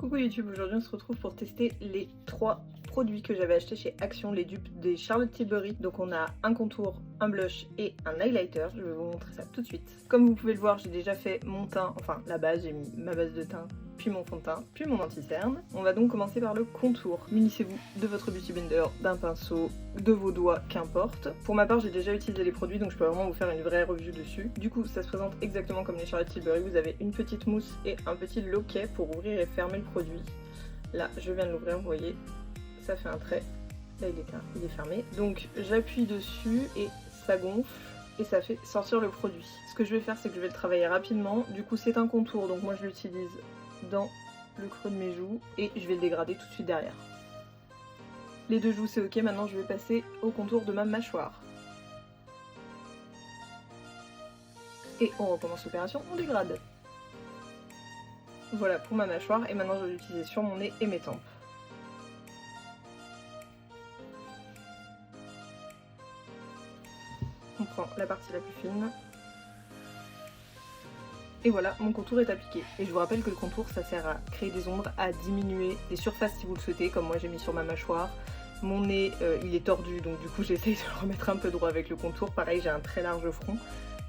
Coucou YouTube, aujourd'hui on se retrouve pour tester les 3 produits que j'avais achetés chez Action, les dupes des Charlotte Tilbury. Donc on a un contour, un blush et un highlighter, je vais vous montrer ça tout de suite. Comme vous pouvez le voir, j'ai déjà fait mon teint, enfin la base, j'ai mis ma base de teint, puis mon fond de teint, puis mon anti-cerne. On va donc commencer par le contour. Munissez-vous de votre beauty blender, d'un pinceau, de vos doigts, qu'importe. Pour ma part, j'ai déjà utilisé les produits, donc je peux vraiment vous faire une vraie review dessus. Du coup, ça se présente exactement comme les Charlotte Tilbury. Vous avez une petite mousse et un petit loquet pour ouvrir et fermer le produit. Là, je viens de l'ouvrir, vous voyez, ça fait un trait. Là, il est fermé. Donc, j'appuie dessus et ça gonfle et ça fait sortir le produit. Ce que je vais faire, c'est que je vais le travailler rapidement. Du coup, c'est un contour, donc moi, je l'utilise dans le creux de mes joues et je vais le dégrader tout de suite derrière. Les deux joues, c'est ok. Maintenant, je vais passer au contour de ma mâchoire. Et on recommence l'opération, on dégrade. Voilà pour ma mâchoire et maintenant je vais l'utiliser sur mon nez et mes tempes. On prend la partie la plus fine. Et voilà, mon contour est appliqué. Et je vous rappelle que le contour, ça sert à créer des ombres, à diminuer des surfaces si vous le souhaitez, comme moi j'ai mis sur ma mâchoire. Mon nez, il est tordu, donc du coup j'essaye de le remettre un peu droit avec le contour. Pareil, j'ai un très large front.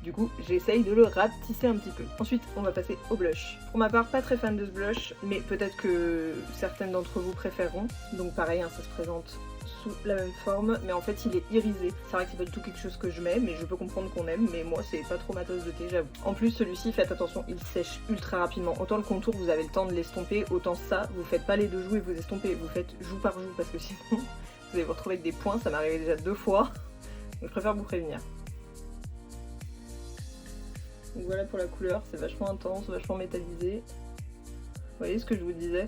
Du coup, j'essaye de le rapetisser un petit peu. Ensuite, on va passer au blush. Pour ma part, pas très fan de ce blush, mais peut-être que certaines d'entre vous préféreront. Donc pareil, hein, ça se présente sous la même forme, mais en fait il est irisé. C'est vrai que c'est pas du tout quelque chose que je mets, mais je peux comprendre qu'on aime, mais moi c'est pas trop ma tasse de thé, j'avoue. En plus, celui-ci, faites attention, il sèche ultra rapidement. Autant le contour, vous avez le temps de l'estomper, autant ça, vous faites pas les deux joues et vous estompez, vous faites joue par joue, parce que sinon, vous allez vous retrouver avec des points, ça m'est arrivé déjà 2 fois. Donc je préfère vous prévenir. Donc voilà pour la couleur, c'est vachement intense, vachement métallisé. Vous voyez ce que je vous disais?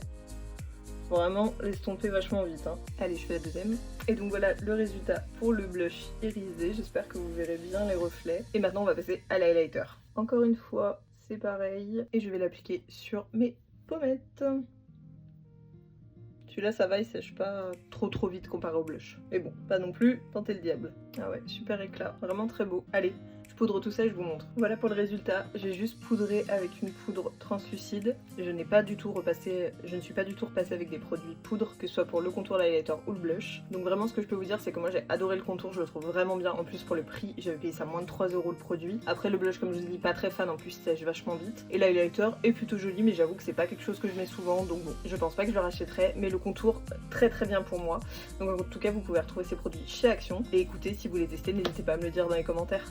Faut vraiment l'estomper vachement vite. Hein. Allez, je fais la deuxième. Et donc voilà le résultat pour le blush irisé. J'espère que vous verrez bien les reflets. Et maintenant on va passer à l'highlighter. Encore une fois, c'est pareil. Et je vais l'appliquer sur mes pommettes. Celui-là ça va, il sèche pas trop vite comparé au blush. Mais bon, pas non plus, tentez le diable. Ah ouais, super éclat, vraiment très beau. Allez, je poudre tout ça et je vous montre. Voilà pour le résultat, j'ai juste poudré avec une poudre translucide. Je n'ai pas du tout repassé, je ne suis pas du tout repassée avec des produits poudre, que ce soit pour le contour, l'highlighter ou le blush. Donc vraiment ce que je peux vous dire, c'est que moi j'ai adoré le contour, je le trouve vraiment bien. En plus pour le prix, j'avais payé ça moins de 3 € le produit. Après le blush, comme je vous dis, pas très fan, en plus il sèche vachement vite. Et l'highlighter est plutôt joli, mais j'avoue que c'est pas quelque chose que je mets souvent, donc bon, je pense pas que je le rachèterai. Mais le contour, très bien pour moi. Donc en tout cas, vous pouvez retrouver ces produits chez Action. Et écoutez, si vous les testez, n'hésitez pas à me le dire dans les commentaires.